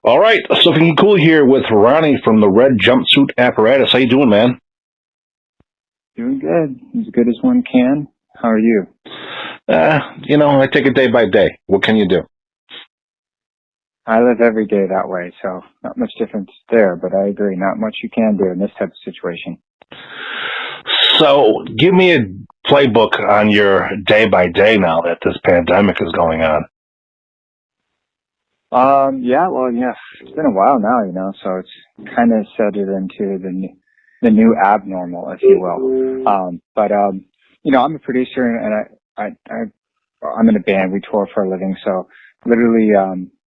All right, so looking cool here with Ronnie from the Red Jumpsuit Apparatus. How you doing, man? Doing good. As good as one can. How are you? I take it day by day. What can you do? I live every day that way, so not much difference there, but I agree, not much you can do in this type of situation. So, give me a playbook on your day by day now that this pandemic is going on. Yeah, it's been a while now, so it's kind of settled into the new abnormal, if you will. I'm a producer and I'm in a band. We tour for a living, so literally,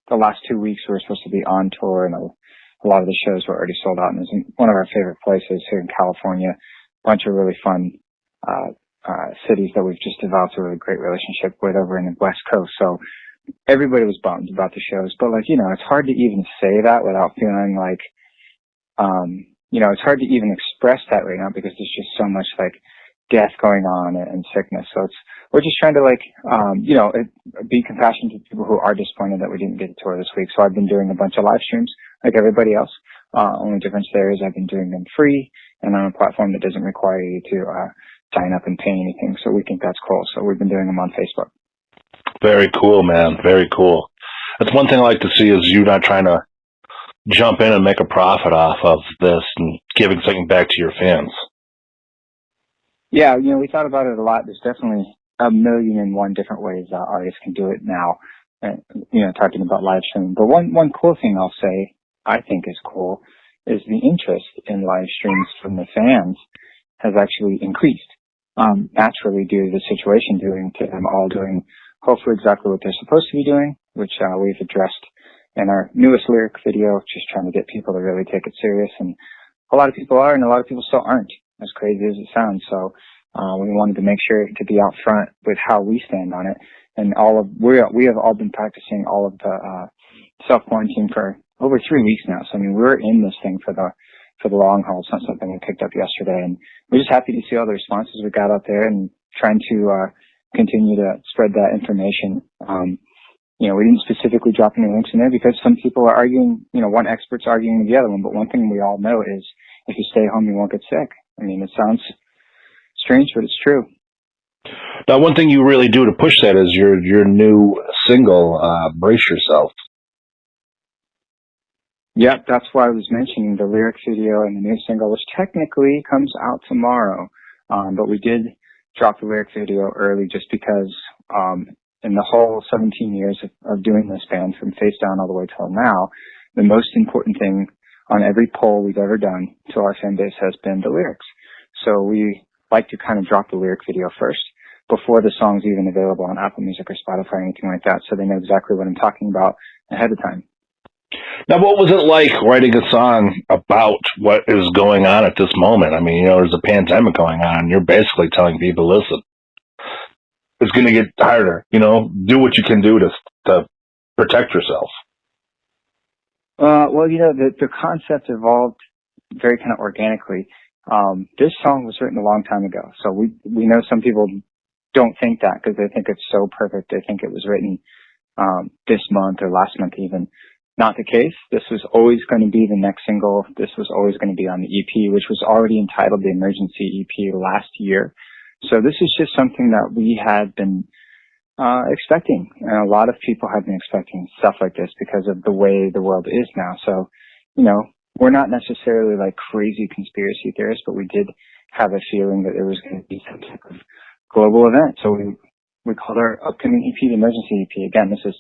the last 2 weeks we were supposed to be on tour, and a lot of the shows were already sold out. And it's one of our favorite places here in California. A bunch of really fun cities that we've just developed a really great relationship with over in the West Coast. So everybody was bummed about the shows, but it's hard to even say that without feeling like, it's hard to even express that right now because there's just so much like death going on and sickness. So we're just trying to be compassionate to people who are disappointed that we didn't get to tour this week. So I've been doing a bunch of live streams like everybody else. Only difference there is I've been doing them free and on a platform that doesn't require you to sign up and pay anything. So we think that's cool. So we've been doing them on Facebook. Very cool, man. Very cool. That's one thing I like to see is you not trying to jump in and make a profit off of this and giving something back to your fans. Yeah, we thought about it a lot. There's definitely a million and one different ways artists can do it now, talking about live streaming. But one cool thing I'll say, I think is cool, is the interest in live streams from the fans has actually increased, naturally due to the situation to them all doing hopefully exactly what they're supposed to be doing, which we've addressed in our newest lyric video, just trying to get people to really take it serious. And a lot of people are, and a lot of people still aren't, as crazy as it sounds. So we wanted to make sure to be out front with how we stand on it. And we have all been practicing all of the self-quarantine for over 3 weeks now. So, we're in this thing for the long haul. It's not something we picked up yesterday. And we're just happy to see all the responses we got out there and trying to continue to spread that information. We didn't specifically drop any links in there because some people are arguing, one expert's arguing with the other one. But one thing we all know is if you stay home, you won't get sick. It sounds strange, but it's true. Now, one thing you really do to push that is your new single, Brace Yourself. Yep, that's why I was mentioning the lyric video and the new single, which technically comes out tomorrow. But we did drop the lyric video early just because in the whole 17 years of doing this band, from face down all the way till now, the most important thing on every poll we've ever done to our fan base has been the lyrics. So we like to kind of drop the lyric video first before the song's even available on Apple Music or Spotify or anything like that, so they know exactly what I'm talking about ahead of time. Now, what was it like writing a song about what is going on at this moment? There's a pandemic going on. You're basically telling people, listen, it's going to get harder. Do what you can do to protect yourself. The concept evolved very kind of organically. This song was written a long time ago, so we know some people don't think that because they think it's so perfect. They think it was written this month or last month even. Not the case. This was always going to be the next single. This was always going to be on the EP, which was already entitled the Emergency EP last year. So this is just something that we had been expecting. And a lot of people have been expecting stuff like this because of the way the world is now. So, we're not necessarily like crazy conspiracy theorists, but we did have a feeling that there was going to be some type of global event. So we called our upcoming EP the Emergency EP. Again, this is,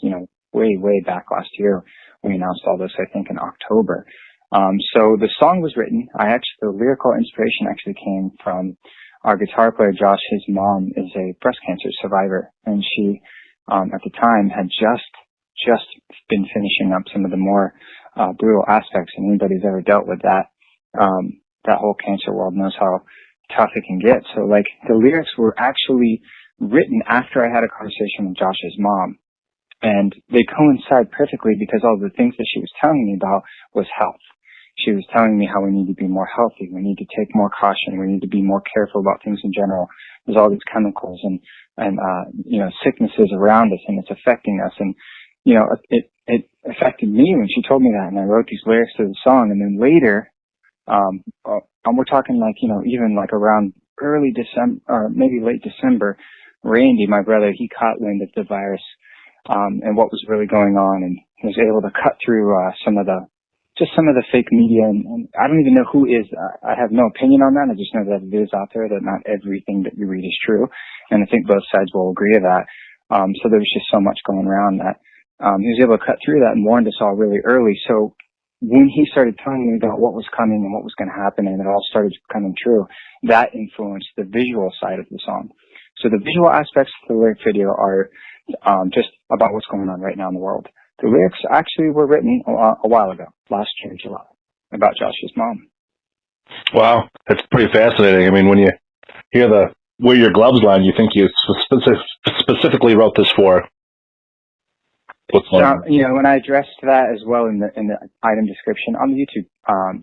way back last year. We announced all this, I think, in October. So the song was written. The lyrical inspiration actually came from our guitar player, Josh. His mom is a breast cancer survivor, and she, at the time, had just been finishing up some of the more brutal aspects. And anybody who's ever dealt with that whole cancer world knows how tough it can get. So, the lyrics were actually written after I had a conversation with Josh's mom. And they coincide perfectly because all the things that she was telling me about was health. She was telling me how we need to be more healthy. We need to take more caution. We need to be more careful about things in general. There's all these chemicals and sicknesses around us, and it's affecting us. And it affected me when she told me that, and I wrote these lyrics to the song. And then later, we're talking like, even like around early December, or maybe late December, Randy, my brother, he caught wind of the virus, and what was really going on, and he was able to cut through, some of the fake media, and I don't even know who is, I have no opinion on that. I just know that it is out there, that not everything that you read is true. And I think both sides will agree to that. So there was just so much going around that, he was able to cut through that and warned us all really early. So when he started telling me about what was coming and what was going to happen, and it all started coming true, that influenced the visual side of the song. So the visual aspects of the lyric video are, just about what's going on right now in the world. The lyrics actually were written a while ago, last year, July, about Josh's mom. Wow, that's pretty fascinating. I mean, when you hear the "Wear Your Gloves" line, you think you specifically wrote this for. When I addressed that as well in the item description on the YouTube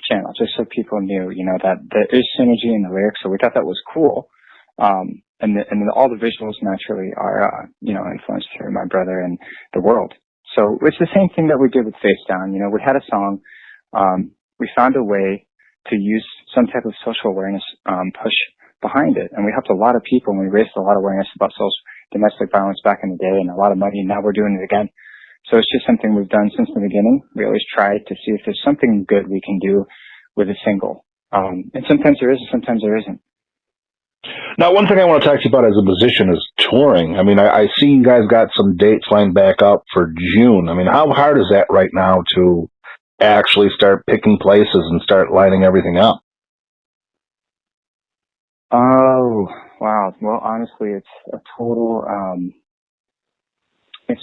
channel, just so people knew, that there is synergy in the lyrics. So we thought that was cool. And all the visuals naturally are, influenced through my brother and the world. So it's the same thing that we did with Face Down. We had a song. We found a way to use some type of social awareness push behind it. And we helped a lot of people, and we raised a lot of awareness about domestic violence back in the day, and a lot of money, and now we're doing it again. So it's just something we've done since the beginning. We always try to see if there's something good we can do with a single. And sometimes there is, and sometimes there isn't. Now, one thing I want to talk to you about as a musician is touring. I mean, I see you guys got some dates lined back up for June. I mean, how hard is that right now to actually start picking places and start lining everything up? Oh, wow. Well, honestly, it's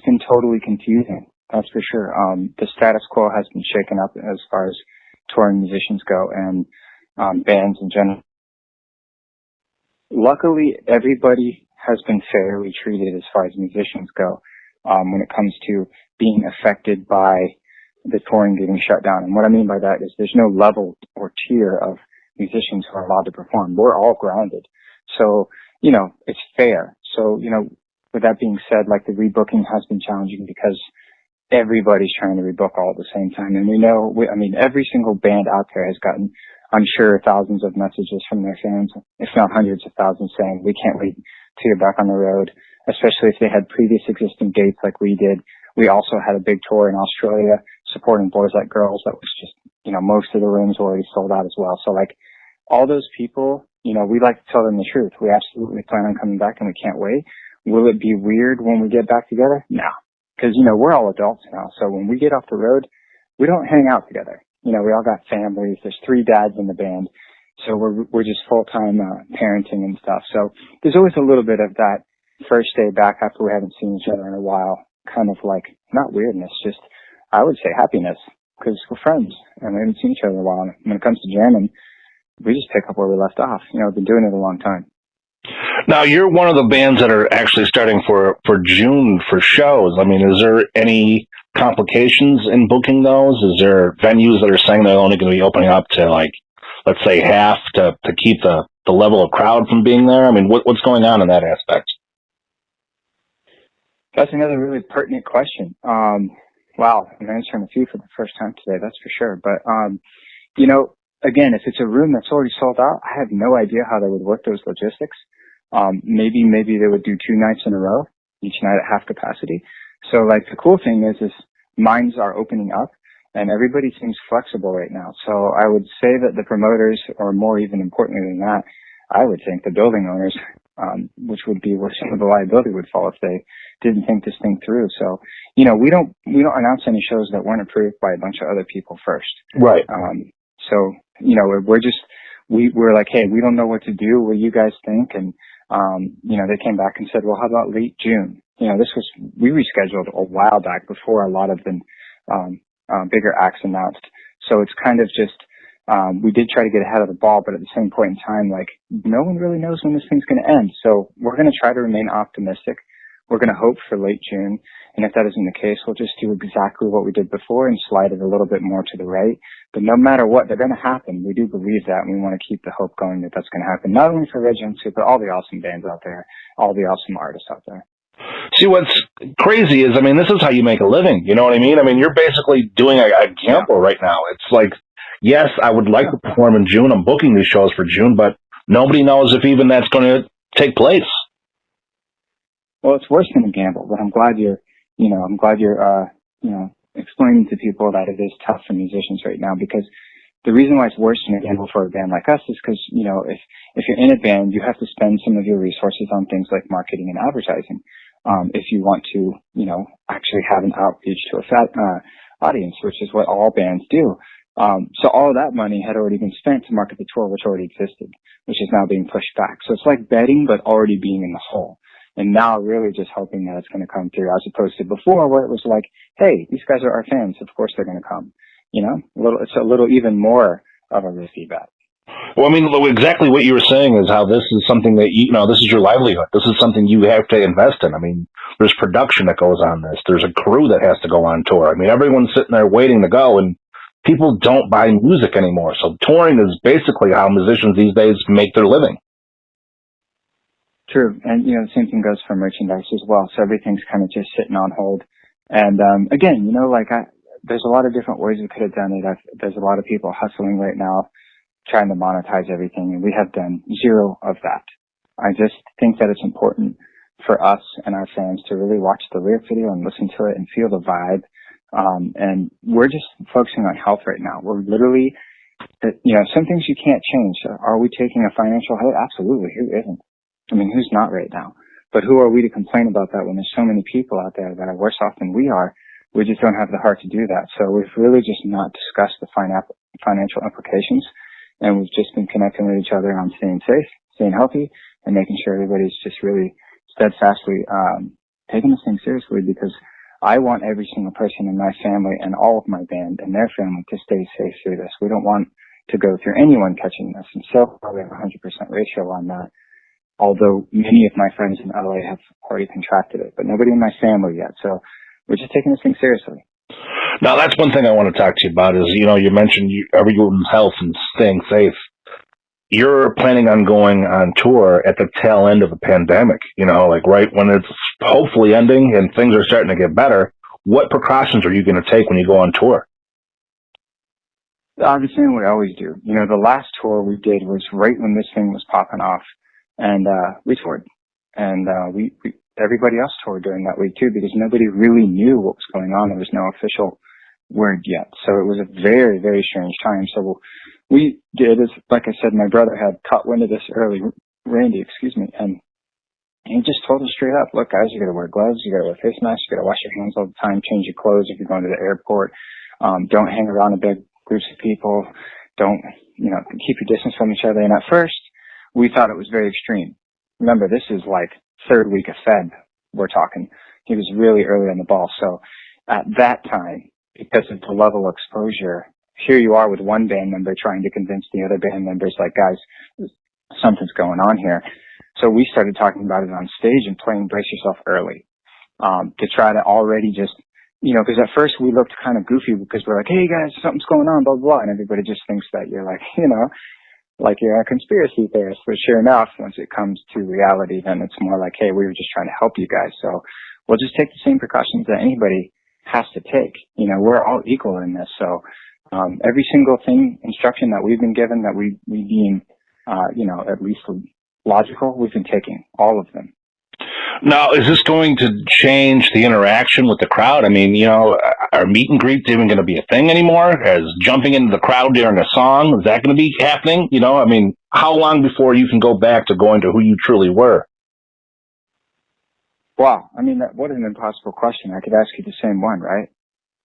been totally confusing. That's for sure. The status quo has been shaken up as far as touring musicians go, and bands in general. Luckily, everybody has been fairly treated as far as musicians go, when it comes to being affected by the touring getting shut down. And what I mean by that is there's no level or tier of musicians who are allowed to perform. We're all grounded. So, it's fair. So, with that being said, like, the rebooking has been challenging because everybody's trying to rebook all at the same time. And we know, every single band out there has gotten, I'm sure, thousands of messages from their fans, if not hundreds of thousands, saying, we can't wait to get back on the road, especially if they had previous existing dates like we did. We also had a big tour in Australia supporting Boys Like Girls that was just, most of the rooms were already sold out as well. So, like, all those people, we like to tell them the truth. We absolutely plan on coming back, and we can't wait. Will it be weird when we get back together? No. Because, we're all adults now. So when we get off the road, we don't hang out together. We all got families. There's 3 dads in the band. So we're just full-time parenting and stuff. So there's always a little bit of that first day back after we haven't seen each other in a while. Kind of like, not weirdness, just, I would say happiness. Because we're friends, and we haven't seen each other in a while. And when it comes to jamming, we just pick up where we left off. We've been doing it a long time. Now, you're one of the bands that are actually starting for June for shows. I mean, is there any complications in booking those? Is there venues that are saying they're only going to be opening up to, like, let's say half to keep the level of crowd from being there? I mean, what's going on in that aspect? That's another really pertinent question. Wow, I'm answering a few for the first time today, that's for sure. But, again, if it's a room that's already sold out, I have no idea how they would work those logistics. Maybe they would do 2 nights in a row, each night at half capacity. So, like, the cool thing is minds are opening up, and everybody seems flexible right now. So I would say that the promoters, or more even importantly than that, I would think the building owners, which would be where some of the liability would fall if they didn't think this thing through. So, we don't announce any shows that weren't approved by a bunch of other people first. Right. So, we're like, hey, we don't know what to do. What do you guys think? And, they came back and said, well, how about late June? We rescheduled a while back before a lot of the, bigger acts announced. So it's kind of just, we did try to get ahead of the ball, but at the same point in time, like, no one really knows when this thing's going to end. So we're going to try to remain optimistic. We're going to hope for late June. And if that isn't the case, we'll just do exactly what we did before and slide it a little bit more to the right. But no matter what, they're going to happen. We do believe that, and we want to keep the hope going that that's going to happen, not only for Red Jumpsuit, but all the awesome bands out there, all the awesome artists out there. See, what's crazy is, I mean, this is how you make a living. You know what I mean? I mean, you're basically doing a Yeah. gamble right now. It's like, yes, I would like to perform in June. I'm booking these shows for June, but nobody knows if even that's going to take place. Well, it's worse than a gamble, but I'm glad you're, explaining to people that it is tough for musicians right now, because the reason why it's worse than a gamble for a band like us is because, if you're in a band, you have to spend some of your resources on things like marketing and advertising. If you want to, actually have an outreach to a audience, which is what all bands do. So all of that money had already been spent to market the tour, which already existed, which is now being pushed back. So it's like betting, but already being in the hole. And now really just hoping that it's going to come through, as opposed to before where it was like, hey, these guys are our fans. Of course they're going to come. It's a little even more of a risky bet. Well, I mean, exactly what you were saying is how this is something that, this is your livelihood. This is something you have to invest in. I mean, there's production that goes on this. There's a crew that has to go on tour. I mean, everyone's sitting there waiting to go, and people don't buy music anymore. So touring is basically how musicians these days make their living. True. And, the same thing goes for merchandise as well. So everything's kind of just sitting on hold. And, again, there's a lot of different ways we could have done it. There's a lot of people hustling right now, trying to monetize everything, and we have done zero of that. I just think that it's important for us and our fans to really watch the lyric video and listen to it and feel the vibe. And we're just focusing on health right now. We're literally, some things you can't change. Are we taking a financial hit? Absolutely. Who isn't? I mean, who's not right now? But who are we to complain about that when there's so many people out there that are worse off than we are? We just don't have the heart to do that. So we've really just not discussed the financial implications. And we've just been connecting with each other on staying safe, staying healthy, and making sure everybody's just really steadfastly taking this thing seriously, because I want every single person in my family and all of my band and their family to stay safe through this. We don't want to go through anyone catching this. And so far we have a 100% ratio on that, although many of my friends in LA have already contracted it, but nobody in my family yet. So we're just taking this thing seriously. Now, that's one thing I want to talk to you about is, you mentioned everyone's health and staying safe. You're planning on going on tour at the tail end of the pandemic, like right when it's hopefully ending and things are starting to get better. What precautions are you going to take when you go on tour? The same we always do. The last tour we did was right when this thing was popping off, and we toured. And we everybody else toured during that week too, because nobody really knew what was going on. There was no official word yet. So it was a very, very strange time. So we did, as like I said, my brother had caught wind of this early, Randy, and he just told us straight up, look guys, you gotta wear gloves, you gotta wear face masks, you gotta wash your hands all the time, change your clothes if you're going to the airport, don't hang around in big groups of people, don't, keep your distance from each other. And at first, we thought it was very extreme. Remember, this is like third week of Feb, we're talking. He was really early on the ball. So at that time, because of the level of exposure, here you are with one band member trying to convince the other band members, like, guys, something's going on here. So we started talking about it on stage and playing Brace Yourself early, to try to already just, because at first we looked kind of goofy because we're like, hey guys, something's going on, blah, blah, blah. And everybody just thinks that you're like, like you're a conspiracy theorist. But sure enough, once it comes to reality, then it's more like, hey, we were just trying to help you guys. So we'll just take the same precautions that anybody has to take. We're all equal in this. So every single instruction that we've been given that we deem, at least logical, we've been taking all of them. Now, is this going to change the interaction with the crowd? I mean, are meet and greets even going to be a thing anymore? As jumping into the crowd during a song, is that going to be happening? I mean, how long before you can go back to going to who you truly were? Wow. I mean, what an impossible question. I could ask you the same one, right?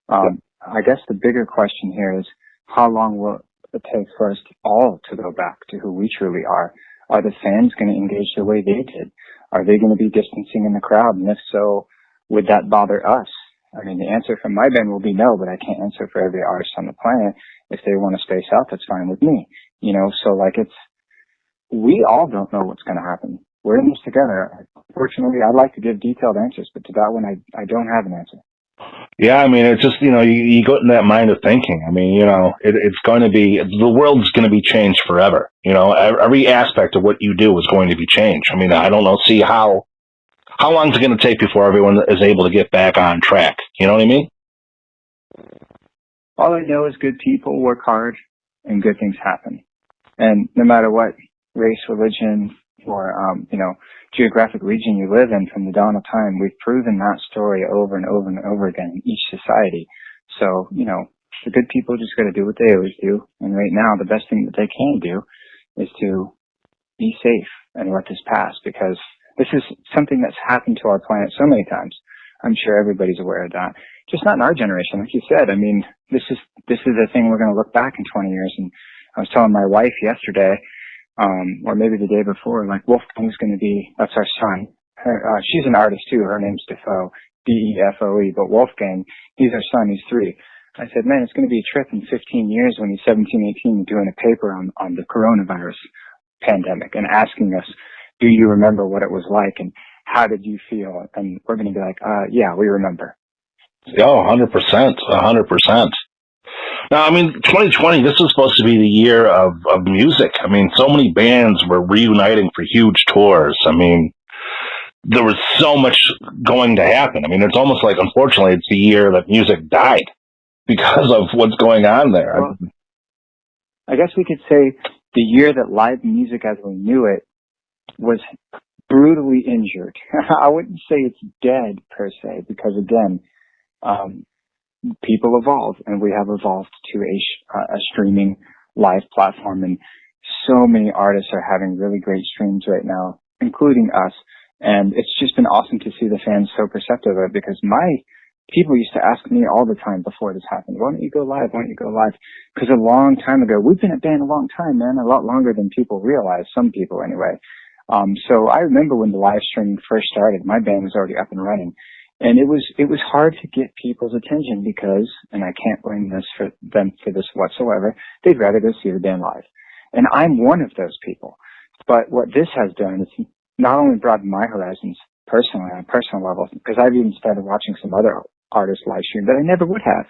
I guess the bigger question here is, how long will it take for us all to go back to who we truly are? Are the fans going to engage the way they did? Are they going to be distancing in the crowd? And if so, would that bother us? I mean, the answer from my band will be no, but I can't answer for every artist on the planet. If they want to space out, that's fine with me. So we all don't know what's going to happen. We're in this together. Fortunately, I'd like to give detailed answers, but to that one, I don't have an answer. Yeah, I mean, it's just, you go in that mind of thinking. I mean, it's going to be, the world's going to be changed forever. Every aspect of what you do is going to be changed. I mean, I don't know, see how how long is it going to take before everyone is able to get back on track? You know what I mean? All I know is good people work hard and good things happen. And no matter what race, religion, or, geographic region you live in from the dawn of time, we've proven that story over and over and over again in each society. So, the good people just got to do what they always do. And right now, the best thing that they can do is to be safe and let this pass, because this is something that's happened to our planet so many times. I'm sure everybody's aware of that. Just not in our generation, like you said. I mean, this is a thing we're going to look back in 20 years. And I was telling my wife yesterday, or maybe the day before, like Wolfgang's going to be, that's our son. She's an artist too. Her name's Defoe, D-E-F-O-E. But Wolfgang, he's our son. He's 3. I said, man, it's going to be a trip in 15 years when he's 17, 18, doing a paper on the coronavirus pandemic and asking us, do you remember what it was like and how did you feel? And we're going to be like, yeah, we remember. Oh, 100%, 100%. Now, I mean, 2020, this is supposed to be the year of music. I mean, so many bands were reuniting for huge tours. I mean, there was so much going to happen. I mean, it's almost like, unfortunately, it's the year that music died because of what's going on there. Well, I guess we could say the year that live music as we knew it was brutally injured. I wouldn't say it's dead per se, because again, people evolve, and we have evolved to a streaming live platform, and so many artists are having really great streams right now, including us. And it's just been awesome to see the fans so perceptive of it, because people used to ask me all the time before this happened, why don't you go live? Why don't you go live? Because a long time ago, we've been a band a long time, man, a lot longer than people realize, some people anyway. So I remember when the live streaming first started, my band was already up and running. And it was hard to get people's attention because, and I can't blame them for this whatsoever, they'd rather go see the band live. And I'm one of those people. But what this has done is not only broadened my horizons personally, on a personal level, because I've even started watching some other artists live stream that I never would have.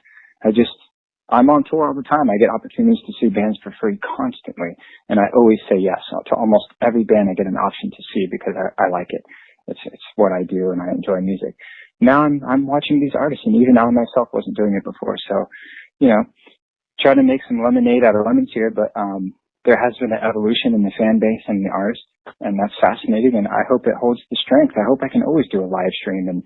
I'm on tour all the time. I get opportunities to see bands for free constantly. And I always say yes to almost every band I get an option to see because I like it. It's what I do and I enjoy music. Now I'm watching these artists, and even I myself wasn't doing it before. So, try to make some lemonade out of lemons here, but there has been an evolution in the fan base and the artists, and that's fascinating, and I hope it holds the strength. I hope I can always do a live stream, and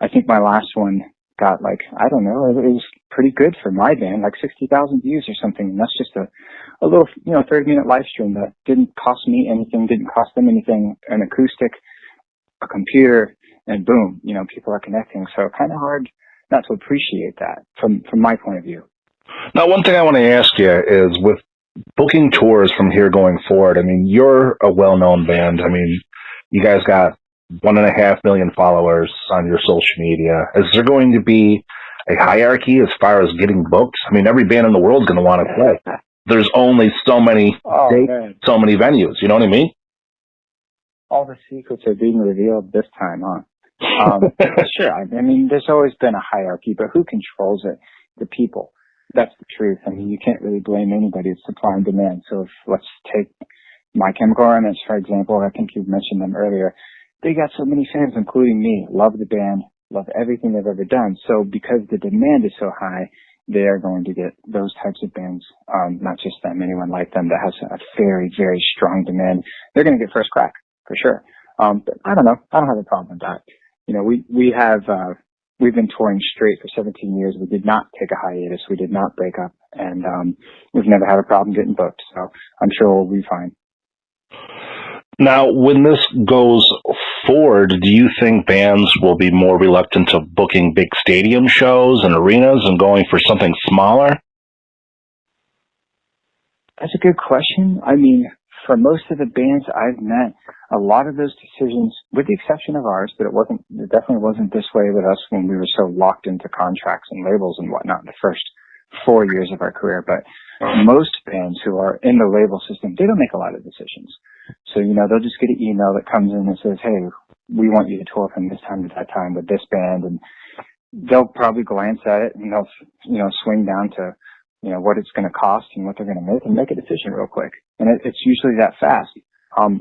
I think my last one got it was pretty good for my band, like 60,000 views or something, and that's just a little, 30-minute live stream that didn't cost me anything, didn't cost them anything, an acoustic, a computer, and boom, people are connecting. So kind of hard not to appreciate that from my point of view. Now, one thing I want to ask you is, with booking tours from here going forward, I mean, you're a well-known band. I mean, you guys got 1.5 million followers on your social media. Is there going to be a hierarchy as far as getting booked? I mean, every band in the world is going to want to play. There's only so many dates, so many venues. You know what I mean? All the secrets are being revealed this time, huh? Sure. I mean, there's always been a hierarchy, but who controls it? The people. That's the truth. I mean, you can't really blame anybody. It's supply and demand. So if, let's take My Chemical Romance, for example. I think you mentioned them earlier. They got so many fans, including me. Love the band. Love everything they've ever done. So because the demand is so high, they are going to get those types of bands, not just them, anyone like them that has a very, very strong demand. They're going to get first crack, for sure. But I don't know. I don't have a problem with that. We've been touring straight for 17 years. We did not take a hiatus. We did not break up. And we've never had a problem getting booked. So I'm sure we'll be fine. Now, when this goes forward, do you think bands will be more reluctant to booking big stadium shows and arenas and going for something smaller? That's a good question. I mean, for most of the bands I've met, a lot of those decisions, with the exception of ours, but it definitely wasn't this way with us when we were so locked into contracts and labels and whatnot in the first 4 years of our career. But most bands who are in the label system, they don't make a lot of decisions. So, they'll just get an email that comes in and says, hey, we want you to tour from this time to that time with this band. And they'll probably glance at it and they'll, swing down to, what it's going to cost and what they're going to make and make a decision real quick. And it's usually that fast.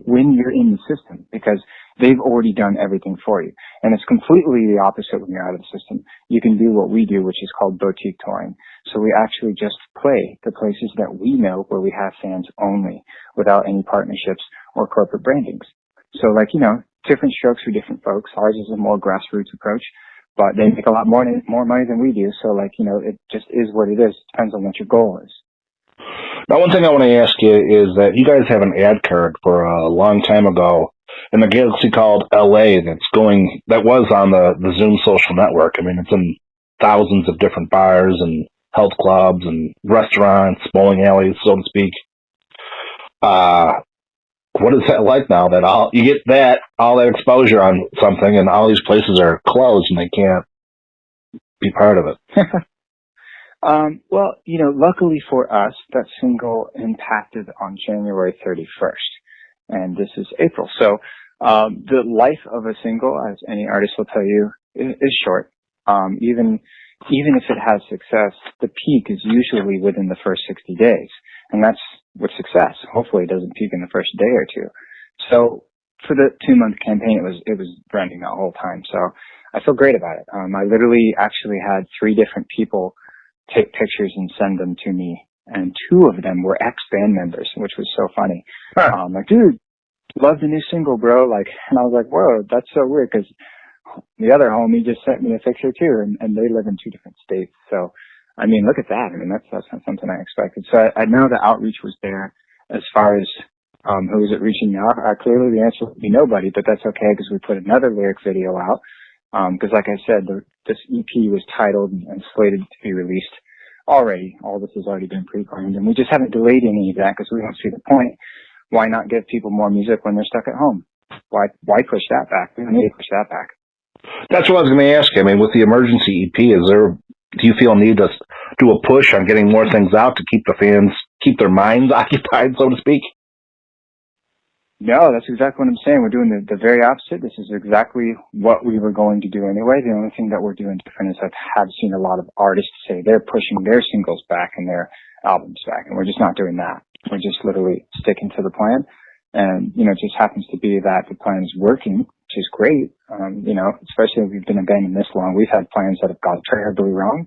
when you're in the system, because they've already done everything for you. And it's completely the opposite when you're out of the system. You can do what we do, which is called boutique touring. So we actually just play the places that we know where we have fans only, without any partnerships or corporate brandings. So like, different strokes for different folks. Ours is a more grassroots approach, but they make a lot more money than we do. So like, it just is what it is. It depends on what your goal is. Now, one thing I want to ask you is that you guys have an ad card for a long time ago in a galaxy called LA that was on the Zoom social network. I mean, it's in thousands of different bars and health clubs and restaurants, bowling alleys, so to speak. What is that like now that you get all that exposure on something and all these places are closed and they can't be part of it? Well, luckily for us, that single impacted on January 31st, and this is April. So, the life of a single, as any artist will tell you, is short. Even if it has success, the peak is usually within the first 60 days. And that's with success. Hopefully it doesn't peak in the first day or two. So for the 2-month campaign, it was running the whole time. So I feel great about it. I literally actually had 3 different people take pictures and send them to me. And 2 of them were ex-band members, which was so funny. Huh. Like, dude, love the new single, bro. Like, and I was like, whoa, that's so weird, because the other homie just sent me a picture too, and they live in 2 different states. So, I mean, look at that. I mean, that's not something I expected. So I know the outreach was there. As far as who is it reaching out, clearly the answer would be nobody, but that's okay, because we put another lyric video out. Because like I said, this EP was titled and slated to be released already. All this has already been pre-planned, and we just haven't delayed any of that because we don't see the point. Why not give people more music when they're stuck at home? Why push that back? We don't need to push that back. That's what I was going to ask you. I mean, with the emergency EP, do you feel a need to do a push on getting more things out to keep the fans, keep their minds occupied, so to speak? No, that's exactly what I'm saying. We're doing the very opposite. This is exactly what we were going to do anyway. The only thing that we're doing different is I have seen a lot of artists say they're pushing their singles back and their albums back, and we're just not doing that. We're just literally sticking to the plan. And, it just happens to be that the plan is working, which is great. Especially if we've been abandoned this long. We've had plans that have gone terribly wrong.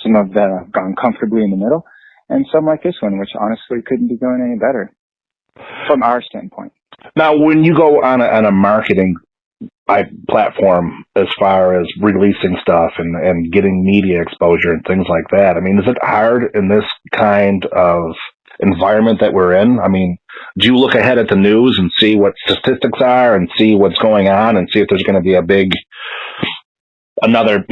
Some of them have gone comfortably in the middle. And some like this one, which honestly couldn't be going any better from our standpoint. Now, when you go on a marketing platform as far as releasing stuff and getting media exposure and things like that, I mean, is it hard in this kind of environment that we're in? I mean, do you look ahead at the news and see what statistics are and see what's going on and see if there's going to be another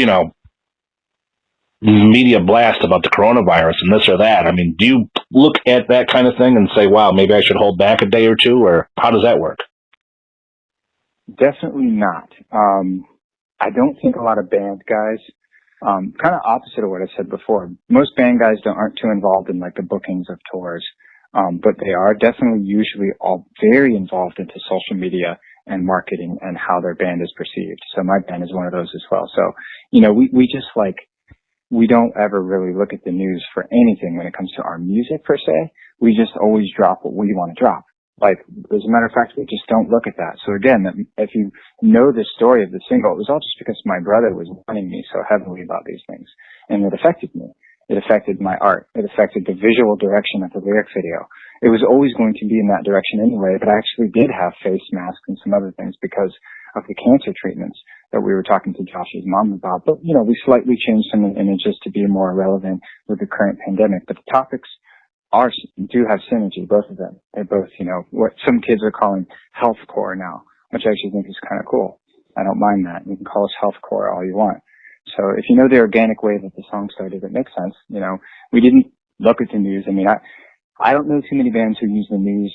media blast about the coronavirus and this or that? I mean, do you look at that kind of thing and say, wow, maybe I should hold back a day or two, or how does that work? Definitely not. I don't think a lot of band guys, kind of opposite of what I said before. Most band guys aren't too involved in like the bookings of tours. But they are definitely usually all very involved into social media and marketing and how their band is perceived. So my band is one of those as well. So, we just we don't ever really look at the news for anything when it comes to our music per se. We just always drop what we want to drop. Like, as a matter of fact, we just don't look at that. So again, if you know the story of the single, it was all just because my brother was warning me so heavily about these things. And it affected me. It affected my art. It affected the visual direction of the lyric video. It was always going to be in that direction anyway, but I actually did have face masks and some other things because of the cancer treatments that we were talking to Josh's mom about. But, we slightly changed some of the images to be more relevant with the current pandemic. But the topics do have synergy, both of them. They're both, what some kids are calling healthcore now, which I actually think is kind of cool. I don't mind that. You can call us healthcore all you want. So if you know the organic way that the song started, it makes sense. We didn't look at the news. I mean, I don't know too many bands who use the news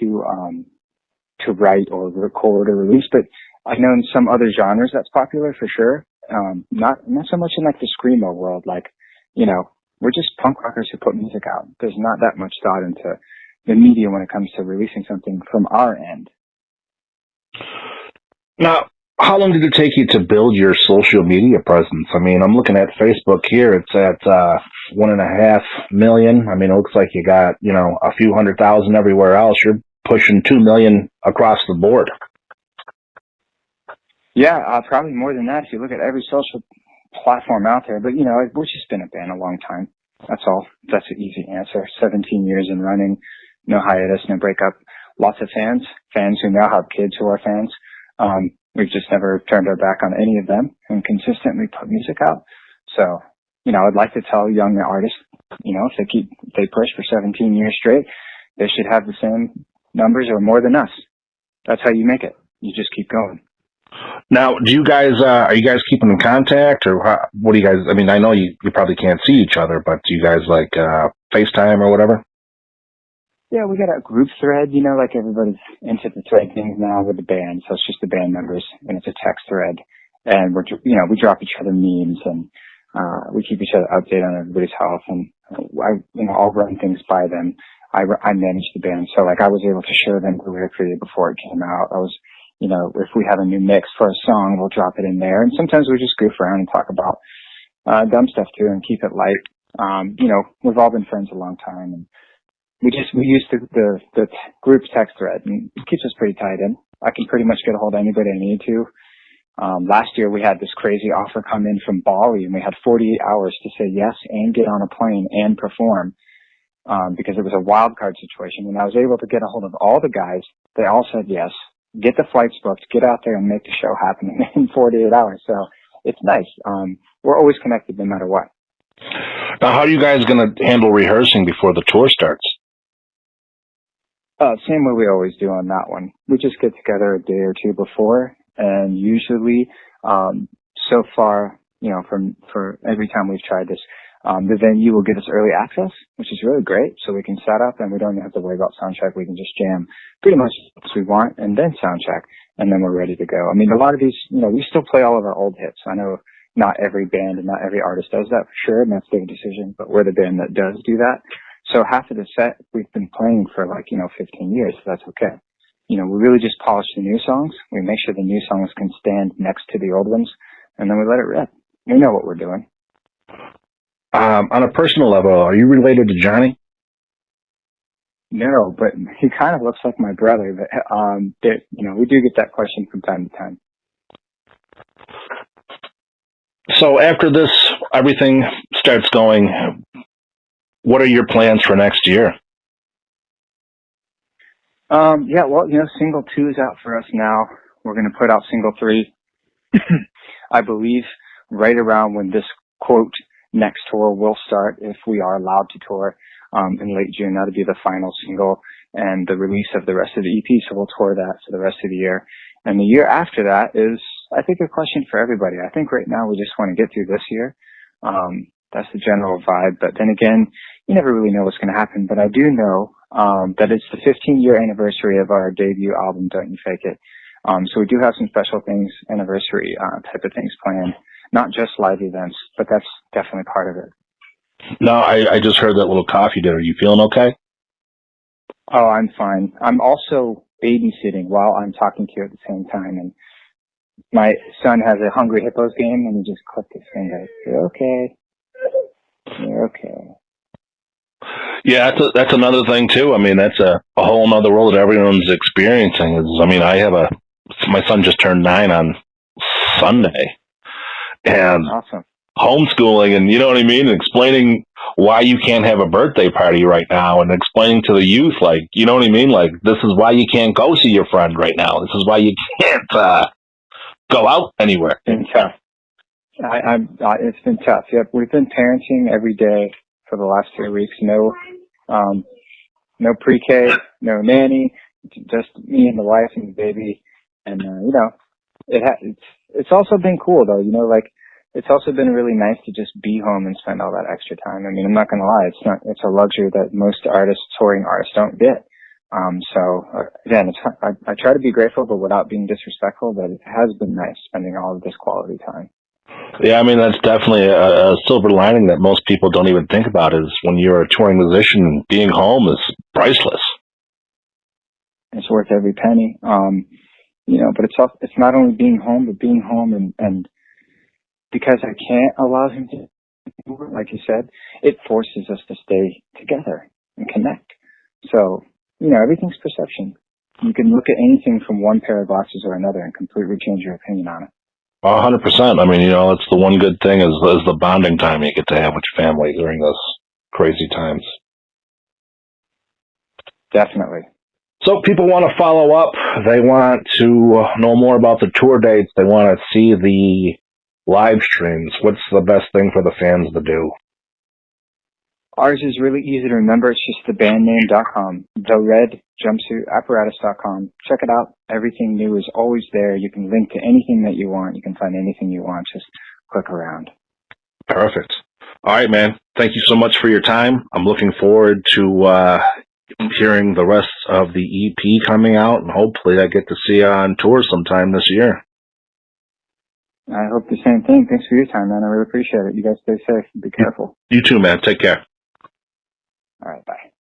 to write or record or release, but I know in some other genres that's popular for sure. Not so much in like the screamo world. Like, we're just punk rockers who put music out. There's not that much thought into the media when it comes to releasing something from our end. Now, how long did it take you to build your social media presence? I mean, I'm looking at Facebook here. It's at 1.5 million. I mean, it looks like you got, a few 100,000 everywhere else. You're pushing 2 million across the board. Yeah, probably more than that if you look at every social platform out there. But, we've just been a band a long time. That's all. That's an easy answer. 17 years in running, no hiatus, no breakup. Lots of fans who now have kids who are fans. We've just never turned our back on any of them and consistently put music out. So, I'd like to tell young artists, if they push for 17 years straight, they should have the same numbers or more than us. That's how you make it. You just keep going. Now, do you guys, are you guys keeping in contact, or what do you guys, I mean, I know you probably can't see each other, but do you guys like FaceTime or whatever? Yeah, we got a group thread, like everybody's into the thread things now with the band. So it's just the band members and it's a text thread. And we drop each other memes and, we keep each other updated on everybody's health. And I'll run things by them. I manage the band. So like I was able to show them the lyric video before it came out. I was, if we have a new mix for a song, we'll drop it in there. And sometimes we just goof around and talk about, dumb stuff too and keep it light. We've all been friends a long time and, we use the group text thread and it keeps us pretty tied in. I can pretty much get a hold of anybody I need to. Last year we had this crazy offer come in from Bali and we had 48 hours to say yes and get on a plane and perform, because it was a wild card situation. And I was able to get a hold of all the guys. They all said yes, get the flights booked, get out there and make the show happen in 48 hours. So it's nice. We're always connected no matter what. Now, how are you guys going to handle rehearsing before the tour starts? Same way we always do on that one. We just get together a day or two before, and usually, so far, for every time we've tried this, the venue will give us early access, which is really great. So we can set up and we don't have to worry about sound check. We can just jam pretty much as we want and then sound check, and then we're ready to go. I mean, a lot of these, we still play all of our old hits. I know not every band and not every artist does that for sure, and that's their decision, but we're the band that does do that. So half of the set we've been playing for 15 years, so that's okay. We really just polish the new songs. We make sure the new songs can stand next to the old ones, and then we let it rip. We know what we're doing. On a personal level, are you related to Johnny? No, but he kind of looks like my brother. But we do get that question from time to time. So after this, everything starts going. What are your plans for next year? Single 2 is out for us now. We're going to put out single 3, I believe, right around when this, quote, next tour will start, if we are allowed to tour, in late June. That'll be the final single and the release of the rest of the EP. So we'll tour that for the rest of the year. And the year after that is, I think, a question for everybody. I think right now we just want to get through this year. That's the general vibe. But then again, you never really know what's going to happen. But I do know that it's the 15-year anniversary of our debut album, Don't You Fake It. So we do have some special things, anniversary type of things planned. Not just live events, but that's definitely part of it. No, I just heard that little cough you did. Are you feeling okay? Oh, I'm fine. I'm also babysitting while I'm talking to you at the same time. And my son has a Hungry Hippos game, and he just clicked his finger. You're okay. You're okay. Yeah, that's another thing too. I mean, that's a whole other world that everyone's experiencing. My son just turned 9 on Sunday, and awesome. Homeschooling, and you know what I mean, and explaining why you can't have a birthday party right now, and explaining to the youth, like, you know what I mean, like, this is why you can't go see your friend right now. This is why you can't go out anywhere. It's been tough. It's been tough. Yep, we've been parenting every day for the last 3 weeks. No pre-K, no nanny, just me and the wife and the baby. And it's also been cool though. It's also been really nice to just be home and spend all that extra time. I mean, I'm not gonna lie, it's a luxury that most touring artists don't get. Again, I try to be grateful, but without being disrespectful. But it has been nice spending all of this quality time. Yeah, I mean, that's definitely a silver lining that most people don't even think about, is when you're a touring musician, being home is priceless. It's worth every penny. But it's not only being home, but being home and because I can't allow him to, like you said, it forces us to stay together and connect. So, everything's perception. You can look at anything from one pair of glasses or another and completely change your opinion on it. 100%. I mean, that's the one good thing is the bonding time you get to have with your family during this crazy times. Definitely. So people want to follow up. They want to know more about the tour dates. They want to see the live streams. What's the best thing for the fans to do? Ours is really easy to remember. It's just thebandname.com, the Red Jumpsuit Apparatus.com. Check it out. Everything new is always there. You can link to anything that you want. You can find anything you want. Just click around. Perfect. All right, man. Thank you so much for your time. I'm looking forward to hearing the rest of the EP coming out, and hopefully I get to see you on tour sometime this year. I hope the same thing. Thanks for your time, man. I really appreciate it. You guys stay safe and be careful. You too, man. Take care. All right, bye.